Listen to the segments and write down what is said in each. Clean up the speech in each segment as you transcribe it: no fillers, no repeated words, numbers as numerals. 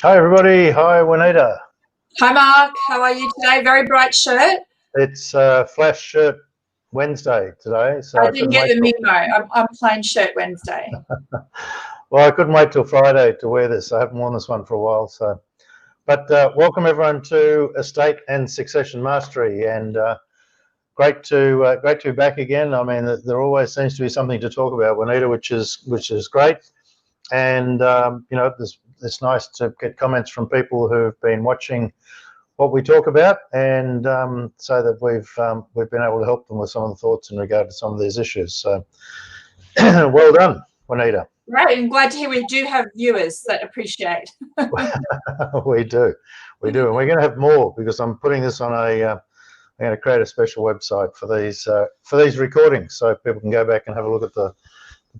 Hi, everybody. Hi, Juanita. Hi, Mark. How are you today? Very bright shirt. It's Flash Shirt Wednesday today, so I I didn't couldn't get wait the till. memo. I'm plain shirt Wednesday. Well, I couldn't wait till Friday to wear this. I haven't worn this one for a while, so. But welcome everyone to Estate and Succession Mastery, and great to be back again. I mean, there always seems to be something to talk about, Juanita, which is great, and it's nice to get comments from people who've been watching what we talk about, and so that we've been able to help them with some of the thoughts in regard to some of these issues. So, well done, Juanita. Right. I'm glad to hear we do have viewers that appreciate. We do, and we're going to have more because I'm putting this on I'm going to create a special website for these recordings, so people can go back and have a look at the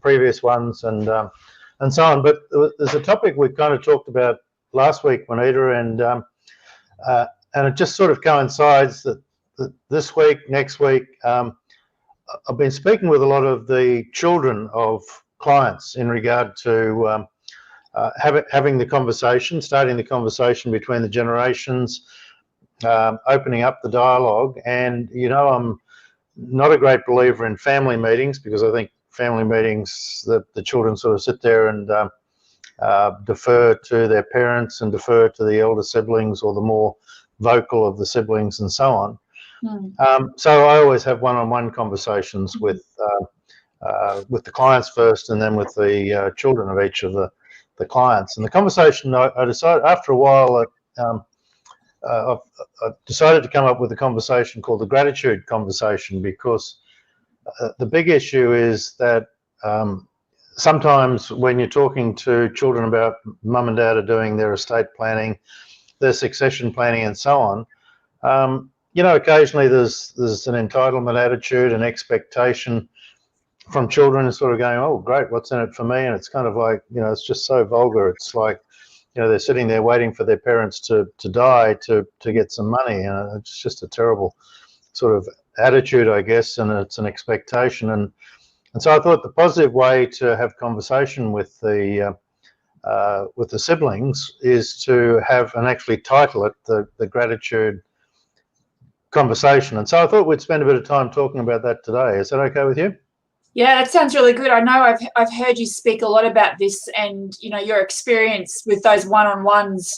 previous ones and so on. But there's a topic we kind of talked about last week, Juanita, and it just sort of coincides that this week, next week, I've been speaking with a lot of the children of clients in regard to having the conversation, starting the conversation between the generations, opening up the dialogue. And, I'm not a great believer in family meetings because I think family meetings, the children sort of sit there and defer to their parents and defer to the elder siblings or the more vocal of the siblings and so on. So I always have one-on-one conversations with the clients first, and then with the children of each of the clients. And the conversation, I decided after a while, I decided to come up with a conversation called the gratitude conversation, because the big issue is that sometimes when you're talking to children about mum and dad are doing their estate planning, their succession planning and so on, occasionally there's an entitlement attitude and expectation from children sort of going, oh, great, what's in it for me? And it's kind of like, it's just so vulgar. It's like, they're sitting there waiting for their parents to die to get some money. And it's just a terrible sort of attitude, I guess, and it's an expectation. And so I thought the positive way to have conversation with the siblings is to have and actually title it the gratitude conversation. And so I thought we'd spend a bit of time talking about that today. Is that okay with you? Yeah, that sounds really good. I know I've heard you speak a lot about this, and your experience with those one-on-ones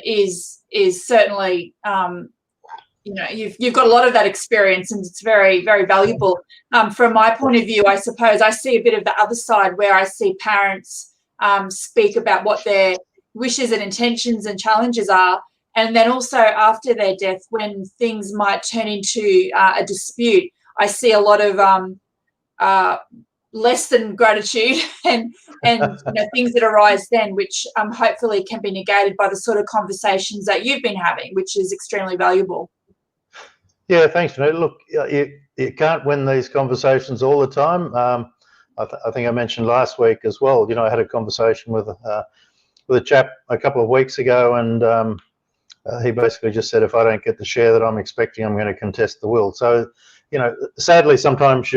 is certainly you've got a lot of that experience, and it's very, very valuable. From my point of view, I suppose I see a bit of the other side where I see parents speak about what their wishes and intentions and challenges are, and then also after their death, when things might turn into a dispute, I see a lot of less than gratitude and things that arise then, which hopefully can be negated by the sort of conversations that you've been having, which is extremely valuable. Yeah, thanks, Janita. Look, you can't win these conversations all the time. I think I mentioned last week as well. I had a conversation with a chap a couple of weeks ago, and he basically just said, if I don't get the share that I'm expecting, I'm going to contest the will. So, sadly, sometimes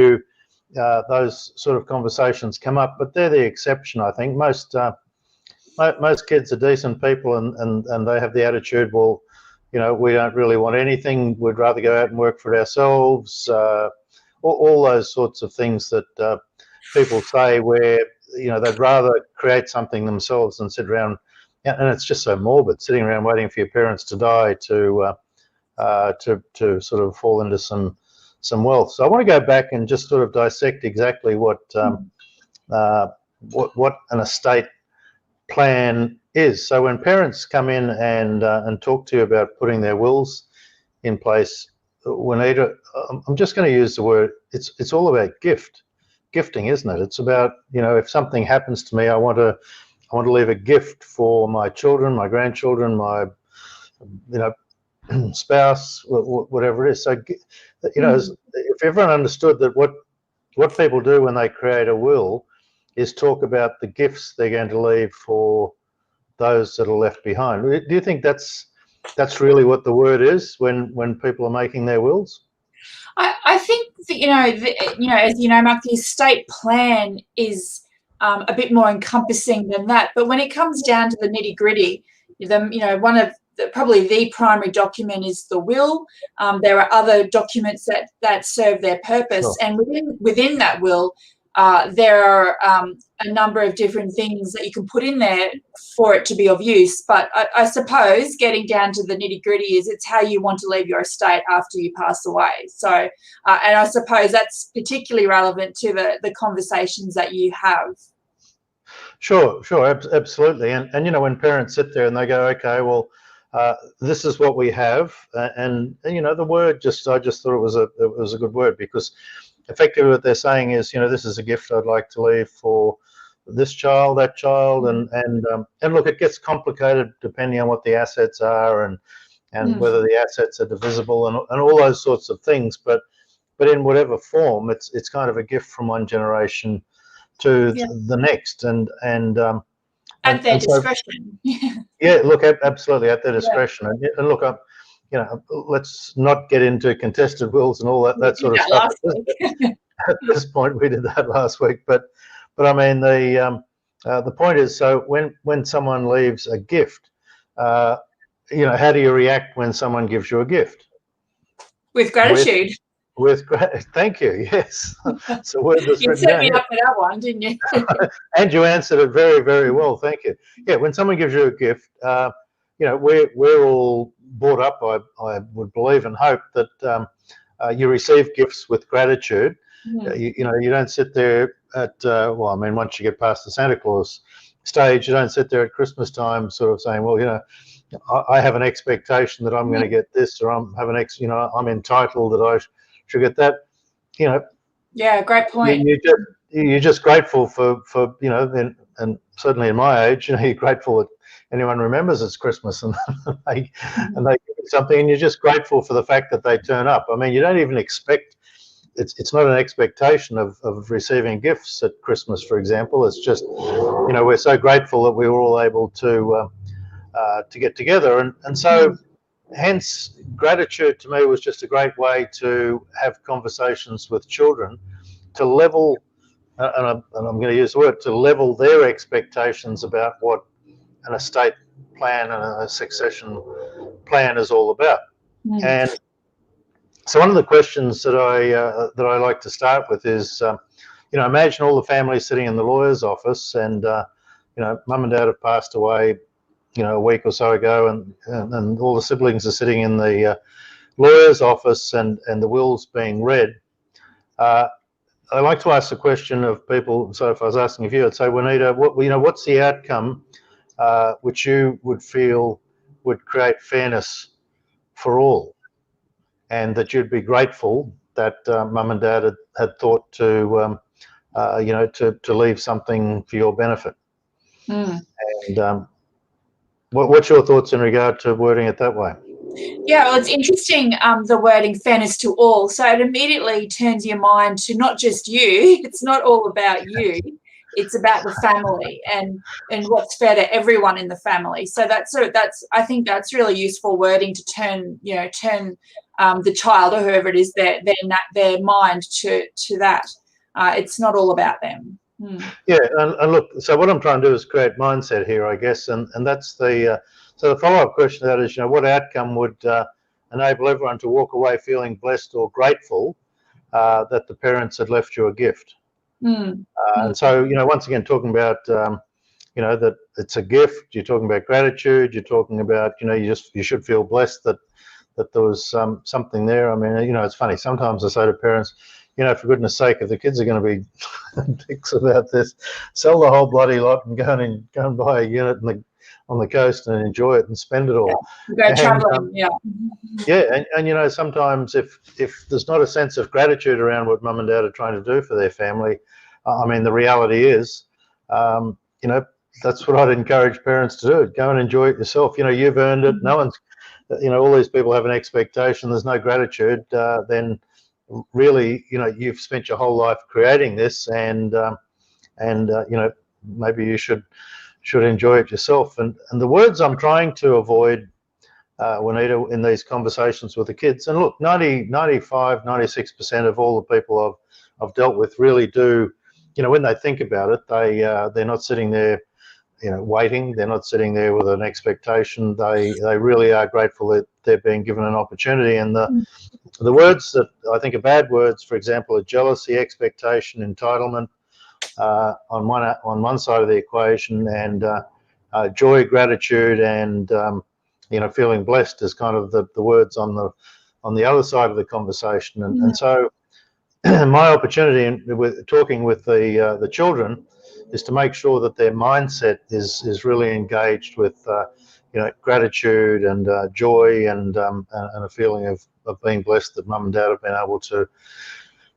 those sort of conversations come up, but they're the exception. I think most kids are decent people, and they have the attitude, well, we don't really want anything. We'd rather go out and work for ourselves. All those sorts of things that people say, where they'd rather create something themselves than sit around. And it's just so morbid, sitting around waiting for your parents to die to sort of fall into some wealth. So I want to go back and just sort of dissect exactly what an estate plan is. So when parents come in and talk to you about putting their wills in place, Juanita, I'm just going to use the word. It's all about gifting, isn't it? It's about, if something happens to me, I want to leave a gift for my children, my grandchildren, my spouse, whatever it is. So, if everyone understood that what people do when they create a will is talk about the gifts they're going to leave for those that are left behind. Do you think that's really what the word is when people are making their wills? I think that, as you know, Mark, the estate plan is a bit more encompassing than that. But when it comes down to the nitty-gritty, one of probably the primary document is the will. There are other documents that serve their purpose, Sure. and within that will, there are a number of different things that you can put in there for it to be of use. But I suppose getting down to the nitty-gritty is it's how you want to leave your estate after you pass away. So, and I suppose that's particularly relevant to the conversations that you have. Sure, absolutely. And when parents sit there and they go, okay, well, this is what we have, and the word I just thought it was a good word, because effectively what they're saying is, this is a gift I'd like to leave for this child, that child, and look, it gets complicated depending on what the assets are and whether the assets are divisible and all those sorts of things. But in whatever form, it's kind of a gift from one generation to the next, and at their and so, discretion. yeah, look, absolutely at their discretion. And look, let's not get into contested wills and all that sort of stuff. At this point, we did that last week, but I mean the point is, so when someone leaves a gift, how do you react when someone gives you a gift? With gratitude. Thank you. Yes. So word that's you set me up for that one, didn't you? And you answered it very, very well. Thank you. Yeah. When someone gives you a gift, we're all brought up, I would believe and hope, that you receive gifts with gratitude. You don't sit there at once you get past the Santa Claus stage, you don't sit there at Christmas time sort of saying, well, I have an expectation that I'm going to get this, or I'm entitled that I should get that. Yeah, great point. You're just grateful for and certainly in my age, you're grateful that anyone remembers it's Christmas and they give you something, and you're just grateful for the fact that they turn up. I mean, you don't even expect. It's not an expectation of receiving gifts at Christmas, for example. It's just, we're so grateful that we were all able to get together, and so hence gratitude to me was just a great way to have conversations with children to level, and I'm going to use the word, to level their expectations about what an estate plan and a succession plan is all about. And so one of the questions that I like to start with is, imagine all the families sitting in the lawyer's office, and mum and dad have passed away, a week or so ago, and all the siblings are sitting in the lawyer's office, and the will's being read. I like to ask the question of people. So if I was asking of you, I'd say, Juanita, what's the outcome which you would feel would create fairness for all, and that you'd be grateful that mum and dad had thought to leave something for your benefit. And what's your thoughts in regard to wording it that way? Yeah, well, it's interesting, the wording fairness to all. So it immediately turns your mind to not just you. It's not all about you. It's about the family and what's fair to everyone in the family. So I think that's really useful wording to turn the child or whoever it is their mind to that. It's not all about them. Yeah, and look, so what I'm trying to do is create mindset here, I guess, and that's the so the follow-up question to that is, what outcome would enable everyone to walk away feeling blessed or grateful that the parents had left you a gift? And so, once again, talking about, that it's a gift. You're talking about gratitude. You're talking about, you should feel blessed that there was something there. I mean, it's funny. Sometimes I say to parents, for goodness sake, if the kids are going to be dicks about this, sell the whole bloody lot and go and buy a unit on the coast and enjoy it and spend it all. Go traveling, yeah. Yeah, and sometimes if there's not a sense of gratitude around what mum and dad are trying to do for their family, I mean, the reality is, that's what I'd encourage parents to do. Go and enjoy it yourself. You've earned it. No one's, all these people have an expectation. There's no gratitude. Then really, you've spent your whole life creating this, and maybe you should enjoy it yourself. And the words I'm trying to avoid, Juanita, in these conversations with the kids, and look, 95, 96% of all the people I've dealt with really do, when they think about it, they're not sitting there, waiting. They're not sitting there with an expectation. They really are grateful that they're being given an opportunity. And the words that I think are bad words, for example, are jealousy, expectation, entitlement on one side of the equation, and joy, gratitude, and feeling blessed is kind of the words on the other side of the conversation. And so my opportunity with talking with the children is to make sure that their mindset is really engaged with gratitude and joy and a feeling of being blessed that mum and dad have been able to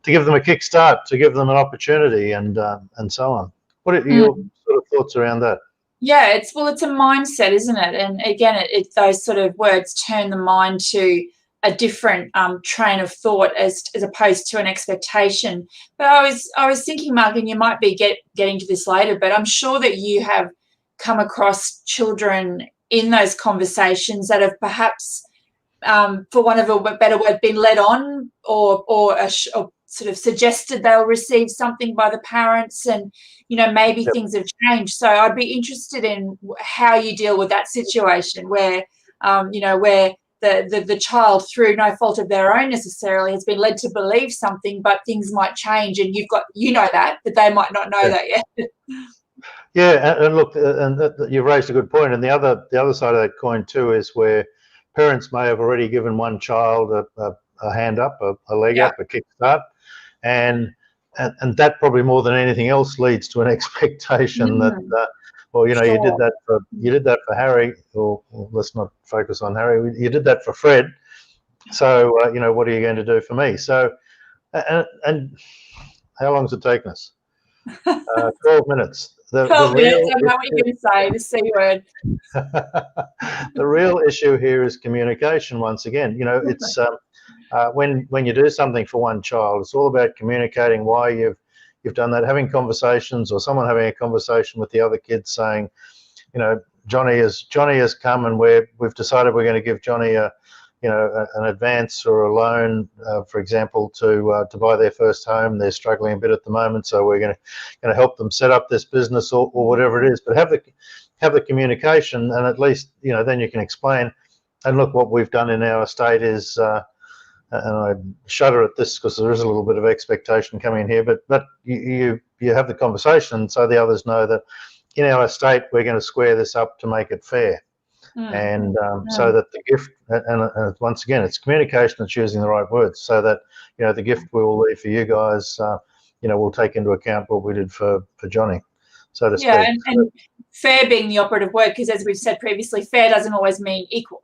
give them a kickstart, to give them an opportunity, and so on. What are your sort of thoughts around that? Yeah, it's a mindset, isn't it? And again, it's those sort of words turn the mind to a different train of thought as opposed to an expectation. But I was thinking, Mark, and you might be getting to this later, but I'm sure that you have come across children in those conversations that have perhaps, for want of a better word, been led on or sort of suggested they'll receive something by the parents, and maybe things have changed. So I'd be interested in how you deal with that situation where where the child, through no fault of their own necessarily, has been led to believe something, but things might change, and you've got that, but they might not know that yet. Yeah, and look, you raised a good point. And the other side of that coin too is where parents may have already given one child a hand up, a leg up, a kickstart, and that probably more than anything else leads to an expectation that well, you did that for Harry, or let's not focus on Harry. You did that for Fred, so what are you going to do for me? So, and how long has it taken us? 12 minutes. 12 minutes. I know what you're going to say. The C word. The real issue here is communication. Once again, it's when you do something for one child, it's all about communicating why you've done that, having conversations, or someone having a conversation with the other kids saying, Johnny has come, and we've decided we're going to give Johnny an advance or a loan, for example, to buy their first home. They're struggling a bit at the moment, so we're going to help them set up this business or whatever it is. But have the communication, and at least then you can explain. And look, what we've done in our estate is. And I shudder at this because there is a little bit of expectation coming in here, but you have the conversation so the others know that in our estate we're going to square this up to make it fair, and so that the gift, and once again it's communication and choosing the right words, so that the gift we will leave for you guys, we'll take into account what we did for Johnny, so to speak. Yeah, and fair being the operative word, because as we've said previously, fair doesn't always mean equal.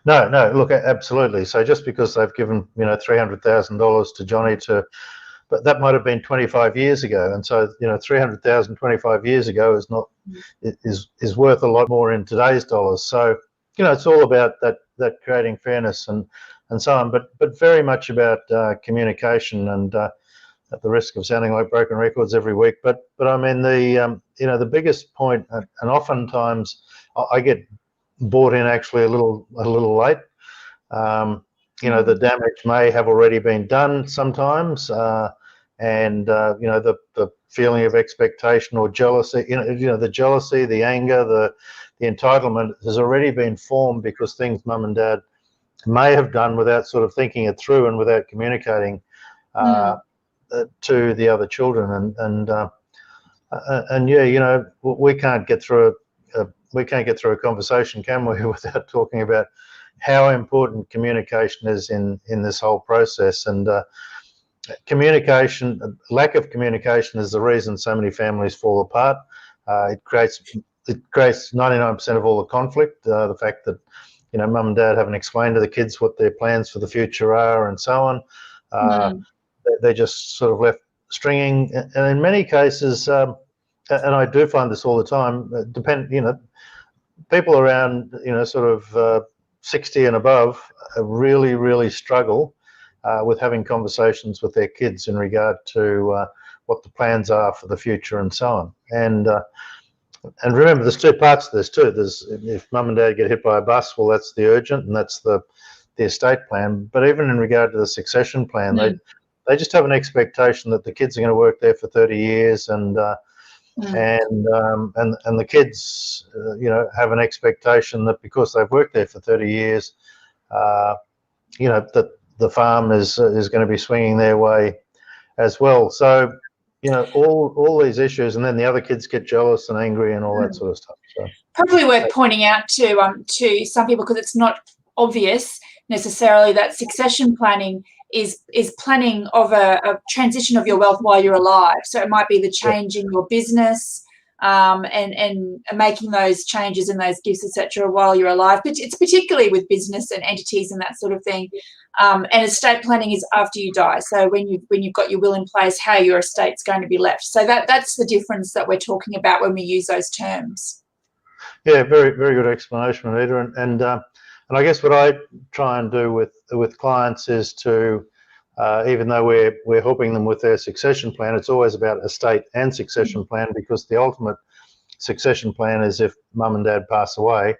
No, look, absolutely. So just because they've given, $300,000 to Johnny but that might have been 25 years ago. And so, 300,000 25 years ago is worth a lot more in today's dollars. So, it's all about that creating fairness and so on, but very much about communication, and at the risk of sounding like broken records every week. But I mean, the biggest point, and oftentimes I get bought in actually a little late. The damage may have already been done sometimes, and the feeling of expectation or jealousy, the jealousy, the anger, the entitlement has already been formed because things mum and dad may have done without sort of thinking it through and without communicating to the other children, and we can't get through a conversation, can we, without talking about how important communication is in this whole process. And lack of communication is the reason so many families fall apart. It creates 99% of all the conflict. The fact that mum and dad haven't explained to the kids what their plans for the future are, and so on. They're just sort of left stringing, and in many cases, and I do find this all the time. People around, sort of 60 and above really, really struggle with having conversations with their kids in regard to what the plans are for the future and so on. And remember, there's two parts to this too. There's, if mum and dad get hit by a bus, well, that's the urgent, and that's the estate plan. But even in regard to the succession plan, they just have an expectation that the kids are going to work there for 30 years, and and the kids, have an expectation that because they've worked there for 30 years, that the farm is going to be swinging their way as well. So, all these issues, and then the other kids get jealous and angry and all that sort of stuff. So probably worth pointing out to some people, because it's not obvious necessarily, that succession planning is planning of a transition of your wealth while you're alive. So it might be the change in your business, and making those changes and those gifts, etc., while you're alive. But it's particularly with business and entities and that sort of thing. And estate planning is after you die. So when you've got your will in place, how your estate's going to be left. So that's the difference that we're talking about when we use those terms. Yeah, very, very good explanation, Anita. And I guess what I try and do with clients is to, even though we're helping them with their succession plan, it's always about estate and succession plan, because the ultimate succession plan is if mum and dad pass away,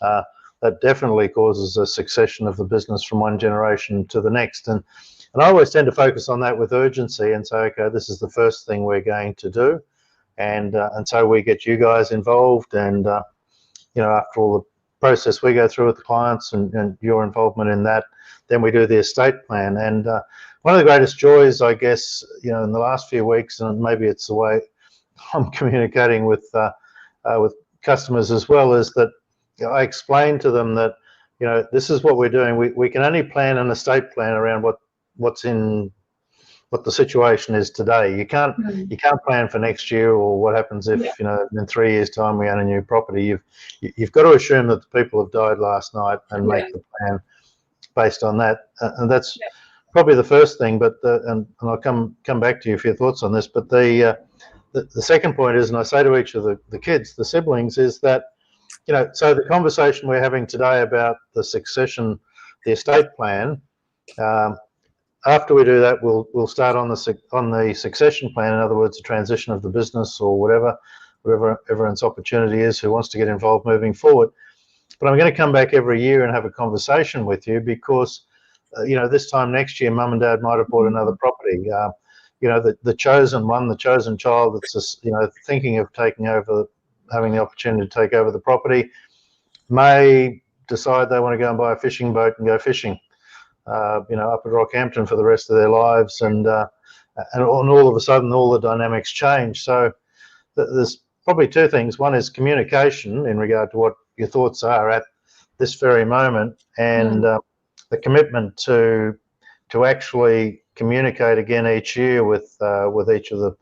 that definitely causes a succession of the business from one generation to the next. And I always tend to focus on that with urgency and say, okay, this is the first thing we're going to do. And so we get you guys involved, and after all the process we go through with the clients and your involvement in that, then we do the estate plan. And one of the greatest joys, I guess, in the last few weeks, and maybe it's the way I'm communicating with customers as well, is that I explain to them that this is what we're doing. We can only plan an estate plan around what the situation is today. You can't plan for next year or what happens if in 3 years' time we own a new property. You've got to assume that the people have died last night and make the plan based on that. And that's probably the first thing. But and I'll come back to you for your thoughts on this. But the second point is, and I say to each of the kids, the siblings, is that so the conversation we're having today about the succession, the estate plan. After we do that, we'll start on the succession plan. In other words, the transition of the business or whatever everyone's opportunity is who wants to get involved moving forward. But I'm going to come back every year and have a conversation with you, because this time next year, mum and dad might have bought another property. The chosen one, the chosen child that's just, thinking of taking over, having the opportunity to take over the property, may decide they want to go and buy a fishing boat and go fishing. Up at Rockhampton for the rest of their lives, and all of a sudden all the dynamics change. So there's probably two things. One is communication in regard to what your thoughts are at this very moment, and the commitment to actually communicate again each year with each of the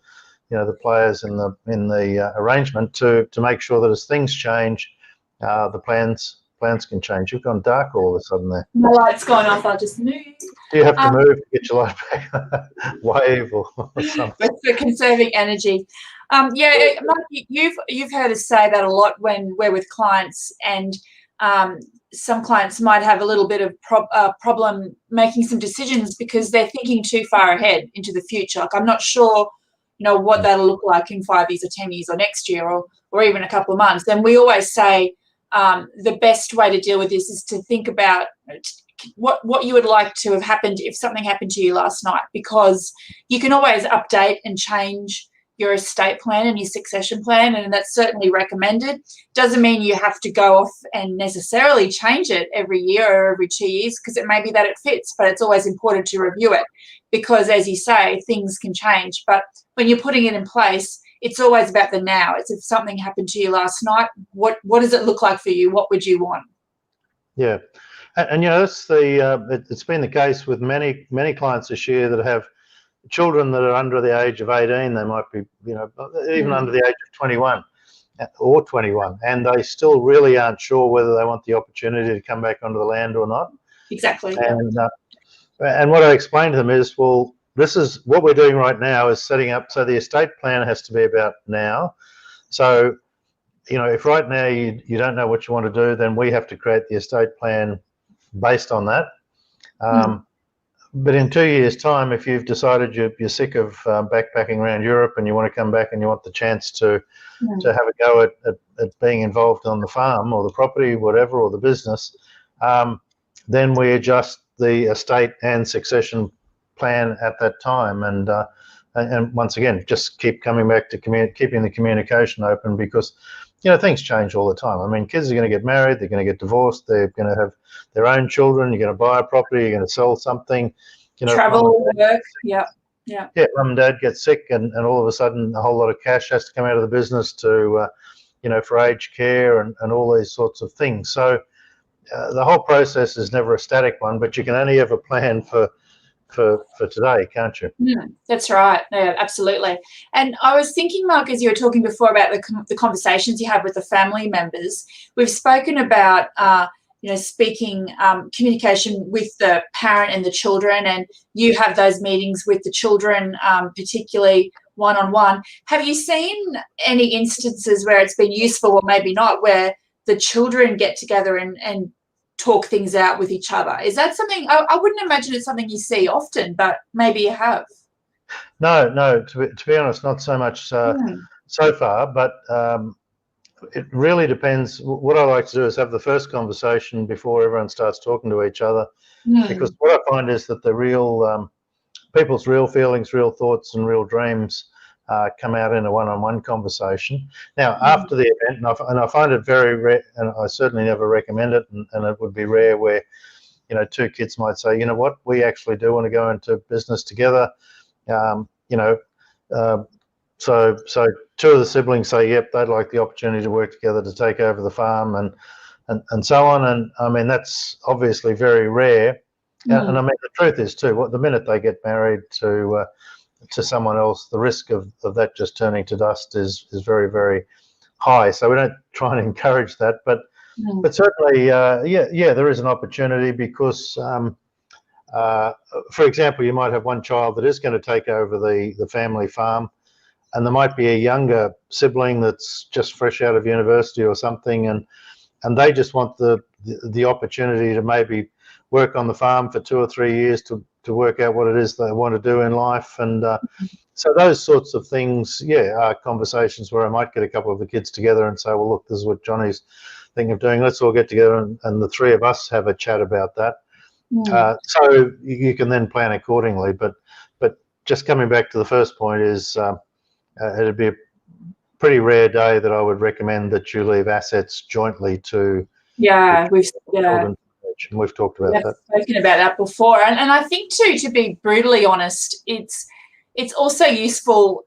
the players in the arrangement to make sure that as things change, the plans can change. You've gone dark all of a sudden there. My light's gone off. I'll just move. Do you have to move to get your light back? Wave or something? For conserving energy. Mark, you've heard us say that a lot when we're with clients, and some clients might have a little bit of problem making some decisions because they're thinking too far ahead into the future. Like, I'm not sure, what that'll look like in 5 years or 10 years or next year or even a couple of months. And we always say, the best way to deal with this is to think about what you would like to have happened if something happened to you last night, because you can always update and change your estate plan and your succession plan, and that's certainly recommended. Doesn't mean you have to go off and necessarily change it every year or every 2 years, because it may be that it fits, but it's always important to review it, because as you say, things can change. But when you're putting it in place, it's always about the now. It's if something happened to you last night, what does it look like for you? What would you want? Yeah, and that's it's been the case with many clients this year that have children that are under the age of 18. They might be, even under the age of 21 or 21, and they still really aren't sure whether they want the opportunity to come back onto the land or not. Exactly. And what I explained to them is, well, this is what we're doing right now, is setting up. So the estate plan has to be about now. So, if right now you don't know what you want to do, then we have to create the estate plan based on that. But in 2 years' time, if you've decided you're sick of backpacking around Europe and you want to come back and you want the chance to have a go at being involved on the farm or the property, whatever, or the business, then we adjust the estate and succession plan at that time. And and once again, just keep coming back to keeping the communication open, because things change all the time. I mean, kids are going to get married, they're going to get divorced, they're going to have their own children, you're going to buy a property, you're going to sell something, travel, work, yeah. Yeah, mum and dad get sick, and all of a sudden a whole lot of cash has to come out of the business to, for aged care and all these sorts of things. So the whole process is never a static one, but you can only ever plan for today, can't you? That's right. Yeah, absolutely. And I was thinking, Mark, as you were talking before about the conversations you have with the family members, we've spoken about, speaking communication with the parent and the children, and you have those meetings with the children, particularly one-on-one. Have you seen any instances where it's been useful, or maybe not, where the children get together and talk things out with each other? Is that something, I wouldn't imagine it's something you see often, but maybe you have? No, to be honest, not so much so far, but it really depends. What I like to do is have the first conversation before everyone starts talking to each other, because what I find is that the real people's real feelings, real thoughts, and real dreams come out in a one-on-one conversation. Now, after the event, and I find it very rare, and I certainly never recommend it, and it would be rare where, two kids might say, you know what, we actually do want to go into business together. So two of the siblings say, yep, they'd like the opportunity to work together to take over the farm and so on. And I mean, that's obviously very rare. And I mean, the truth is too, the minute they get married to someone else, the risk of that just turning to dust is very, very high. So we don't try and encourage that, but certainly, there is an opportunity, because, for example, you might have one child that is going to take over the family farm, and there might be a younger sibling that's just fresh out of university or something, and they just want the opportunity to maybe work on the farm for 2 or 3 years to work out what it is they want to do in life. And so those sorts of things, are conversations where I might get a couple of the kids together and say, well, look, this is what Johnny's thinking of doing. Let's all get together and the three of us have a chat about that. So you can then plan accordingly. But just coming back to the first point is, it'd be a pretty rare day that I would recommend that you leave assets jointly to. We've talked about that. Spoken about that before, and I think too, to be brutally honest, it's also useful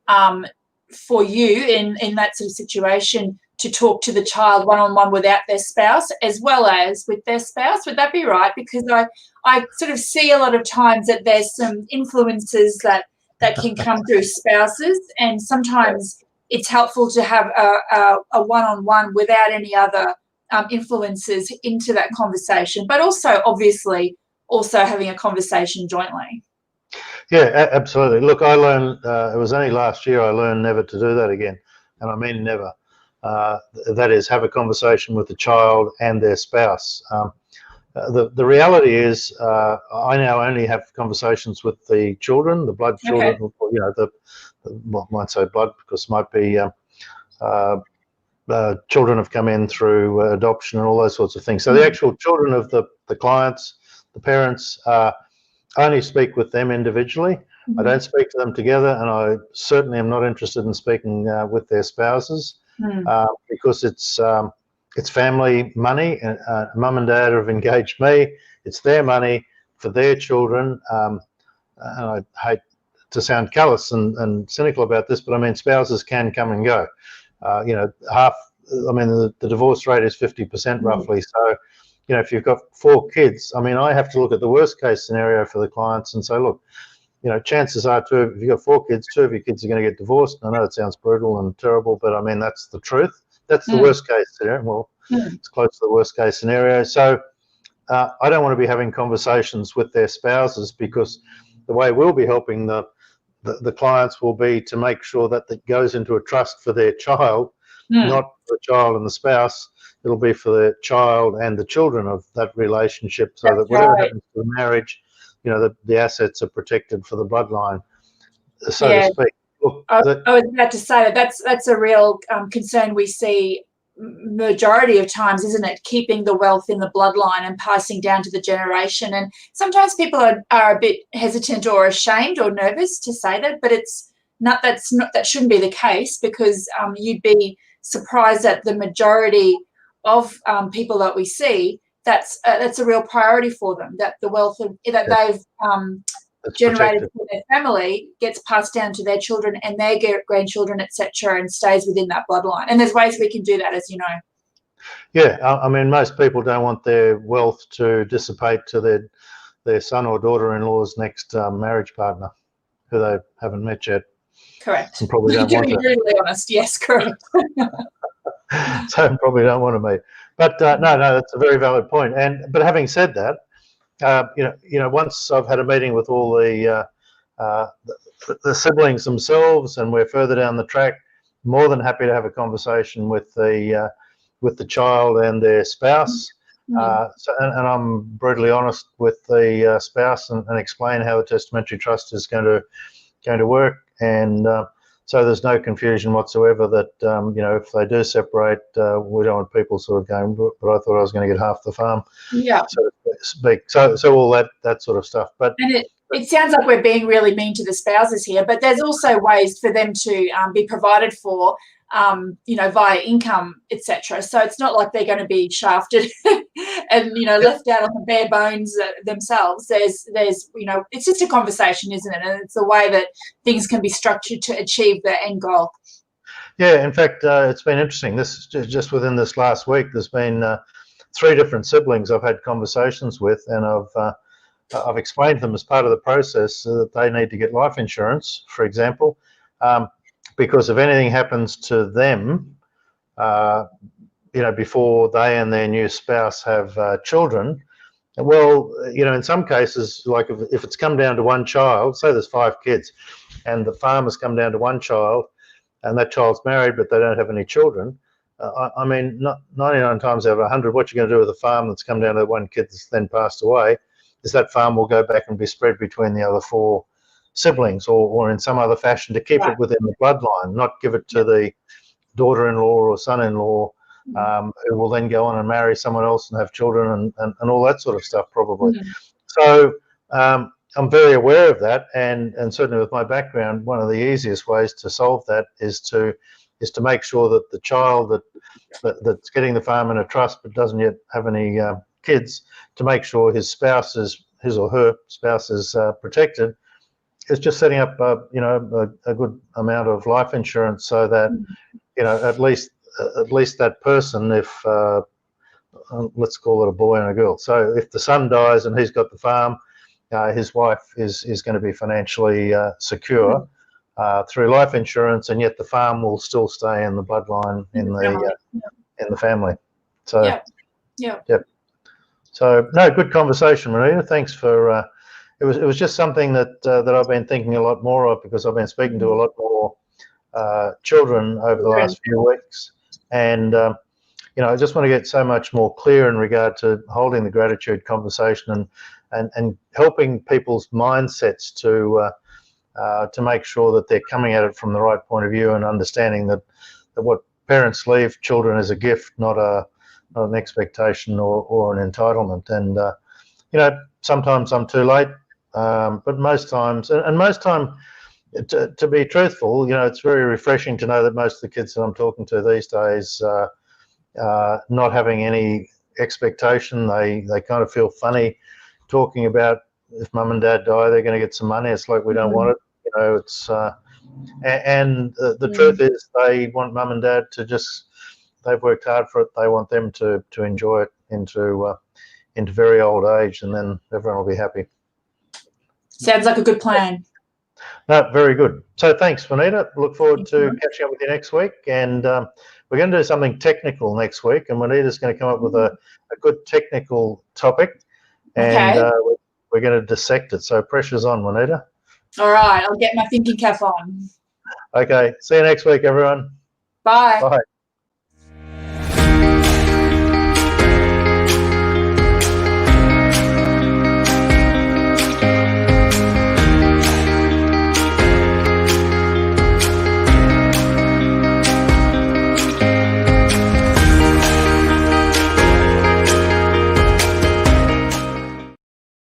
for you in that sort of situation to talk to the child one-on-one without their spouse as well as with their spouse. Would that be right? Because I sort of see a lot of times that there's some influences that can come through spouses, and sometimes it's helpful to have a one-on-one without any other influences into that conversation, but also obviously having a conversation jointly. Yeah, absolutely. Look, I learned, it was only last year I learned never to do that again, and I mean never. That is, have a conversation with the child and their spouse. The reality is, I now only have conversations with the children, the blood children. Okay. Well, I might say blood because it might be children have come in through adoption and all those sorts of things. So the actual children of the clients, the parents, I only speak with them individually. I don't speak to them together, and I certainly am not interested in speaking with their spouses because it's family money. Mum and dad have engaged me. It's their money for their children. And I hate to sound callous and cynical about this, but I mean, spouses can come and go. The divorce rate is 50% roughly. So, if you've got 4 kids, I mean, I have to look at the worst case scenario for the clients and say, look, chances are if you've got 4 kids, 2 of your kids are going to get divorced. I know it sounds brutal and terrible, but I mean, that's the truth. That's the worst case scenario. Well, it's close to the worst case scenario. So I don't want to be having conversations with their spouses, because the way we'll be helping the clients will be to make sure that it goes into a trust for their child, not for the child and the spouse. It'll be for the child and the children of that relationship, so that whatever happens to the marriage, the assets are protected for the bloodline, so to speak. Look, I was about to say that's a real concern we see majority of times, isn't it? Keeping the wealth in the bloodline and passing down to the generation. And sometimes people are a bit hesitant or ashamed or nervous to say that, but it's that shouldn't be the case, because you'd be surprised at the majority of people that we see. That's a real priority for them, that the wealth that they've generated for their family gets passed down to their children and their grandchildren, etc., and stays within that bloodline. And there's ways we can do that, as you know. Yeah, I mean, most people don't want their wealth to dissipate to their son or daughter-in-law's next marriage partner, who they haven't met yet. Correct. And probably don't want to. To be really honest, yes, correct. So probably don't want to meet. But no, that's a very valid point. But having said that, once I've had a meeting with all the siblings themselves, and we're further down the track, more than happy to have a conversation with the child and their spouse. And I'm brutally honest with the spouse and explain how the testamentary trust is going to work. And so there's no confusion whatsoever that, if they do separate, we don't want people sort of going, but I thought I was going to get half the farm. Yeah. So to speak. So all that sort of stuff. But it sounds like we're being really mean to the spouses here, but there's also ways for them to be provided for, via income, etc. So it's not like they're going to be shafted and, left out on the bare bones themselves. There's, it's just a conversation, isn't it? And it's a way that things can be structured to achieve the end goal. Yeah, in fact, it's been interesting. This just within this last week, there's been 3 different siblings I've had conversations with, and I've explained to them as part of the process that they need to get life insurance, for example, because if anything happens to them, before they and their new spouse have children, well, in some cases, like if it's come down to one child, say there's 5 kids, and the farm has come down to one child, and that child's married, but they don't have any children. I mean, 99 times out of 100, what you're going to do with a farm that's come down to one kid that's then passed away is that farm will go back and be spread between the other 4 siblings, or in some other fashion to keep it within the bloodline, not give it to the daughter-in-law or son-in-law, who will then go on and marry someone else and have children and all that sort of stuff probably. So I'm very aware of that, and certainly with my background, one of the easiest ways to solve that is to make sure that the child that's getting the farm in a trust but doesn't yet have any kids, to make sure his or her spouse is protected. It's just setting up a good amount of life insurance so that at least that person, if let's call it a boy and a girl, so if the son dies and he's got the farm, his wife is going to be financially secure through life insurance, and yet the farm will still stay in the bloodline in the family. So yep. So no, good conversation, Marita. Thanks for. It was just something that I've been thinking a lot more of, because I've been speaking to a lot more children over the last few weeks, and I just want to get so much more clear in regard to holding the gratitude conversation and helping people's mindsets to make sure that they're coming at it from the right point of view, and understanding that what parents leave children is a gift, not an expectation or an entitlement. And sometimes I'm too late. But most times, and most time, to be truthful, it's very refreshing to know that most of the kids that I'm talking to these days not having any expectation. They kind of feel funny talking about if mum and dad die, they're going to get some money. It's like we don't want it. It's and the truth is they want mum and dad to they've worked hard for it. They want them to enjoy it into very old age, and then everyone will be happy. Sounds like a good plan. No, very good. So thanks, Juanita. Look forward to catching up with you next week. And we're going to do something technical next week, and Juanita's going to come up with a good technical topic, and we're going to dissect it. So pressure's on, Juanita. All right, I'll get my thinking cap on. Okay, see you next week, everyone. Bye. Bye.